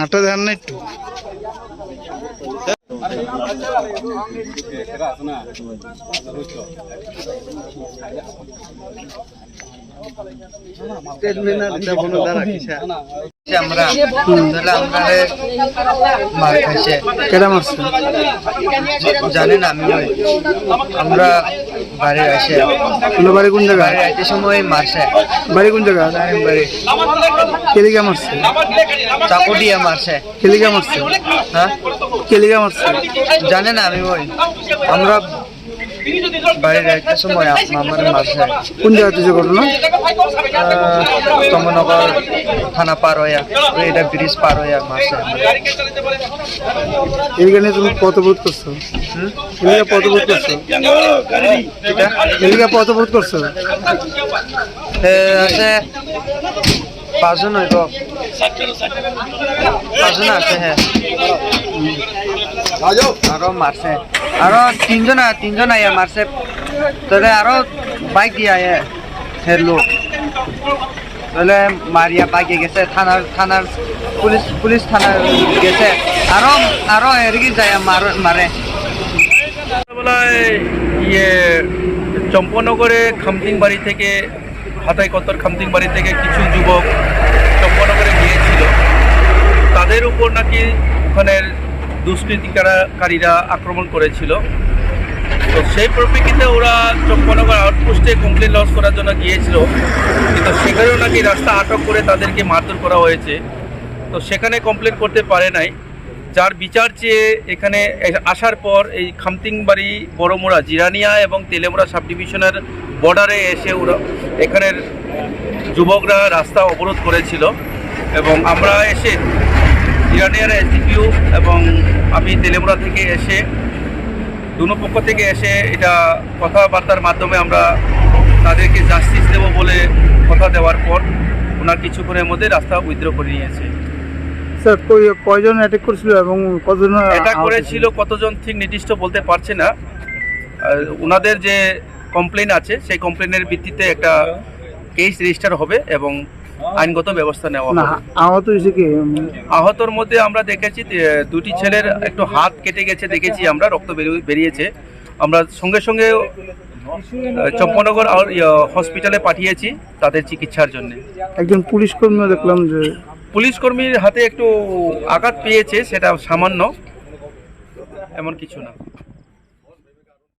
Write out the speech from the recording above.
আটা দেন না একটু জানেন আমি আমরা বাড়ির আসে বাড়ি কোন জায়গায় এই সময় মারছে বাড়ি কোন জায়গা বাড়ি কেলিকা মারছে চাকুটিয়া মারছে কেলিকা মারছে হ্যাঁ কেলিকা মারছে জানে না আমি আমরা বাড়ির একটা সময় আমার মারছে কোন জায়গাতে যে ঘটনা চম্পনগর থানা পার হইয়া এটা ব্রিজ পার হইয়া মারছে এইখানে তুমি পথবোধ করছো এলাকা পথবোধ করছো এলাকা পথবোধ করছো আছে পাঁচজন হইব পাঁচজন আছে হ্যাঁ আরো মারছে আরো তিনজন আইয়া মারছে তাহলে আরো বাইক দিয়ে আয়ে ফের লোক তাহলে মারিয়া বাইকে গেছে থানার পুলিশ থানা গেছে আরো এদিকে যায় মারে ইয়ে চম্পনগরে খামতিংবাড়ি থেকে হাতাইকত্তর খামতিংবাড়ি থেকে কিছু যুবক চম্পনগরে গিয়েছিল, তাদের উপর নাকি ওখানের দুষ্কৃতিকারীরা আক্রমণ করেছিল। তো সেই পরিপ্রেক্ষিতে ওরা চম্পনগর আউটপোস্টে কমপ্লেন লজ করার জন্য গিয়েছিল, কিন্তু সেখানেও নাকি রাস্তা আটক করে তাদেরকে মারধর করা হয়েছে। তো সেখানে কমপ্লেন করতে পারে নাই, যার বিচার চেয়ে এখানে আসার পর এই খামতিংবাড়ি বড়মোড়া জিরানিয়া এবং তেলেমোড়া সাব ডিভিশনের বর্ডারে এসে ওরা এখানের যুবকরা রাস্তা অবরোধ করেছিল এবং আমরা এসে জিরানিয়ার এসডিপিও এবং আমি তেলেমোড়া থেকে এসে দুনো পক্ষ থেকে এসে এটা কথাবার্তার মাধ্যমে আমরা তাদেরকে জাস্টিস দেব বলে কথা দেওয়ার পর ওনার কিছুক্ষণের মধ্যে রাস্তা উইথড্র করে নিয়েছে। স্যার কয়জন অ্যাটাক করেছিল এবং কতজন এটা আহত করেছিল কতজন ঠিক নির্দিষ্ট বলতে পারছে না। ওনাদের যে কমপ্লেন আছে সেই কমপ্লেনের ভিত্তিতে একটা কেস রেজিস্টার হবে এবং আইনগত ব্যবস্থা নেওয়া না হবে। আহত হয়েছে কি? আহতর মধ্যে আমরা দেখেছি দুটি ছেলের একটু হাত কেটে গেছে, দেখেছি আমরা, রক্ত বেরিয়েছে। আমরা সঙ্গে সঙ্গে চম্পনগর হসপিটালে পাঠিয়েছি তাদের চিকিৎসার জন্য। একজন পুলিশ কর্মীও দেখলাম যে পুলিশ কর্মীর হাতে একটু আঘাত পেয়েছে, সেটা সামান্য, এমন কিছু না।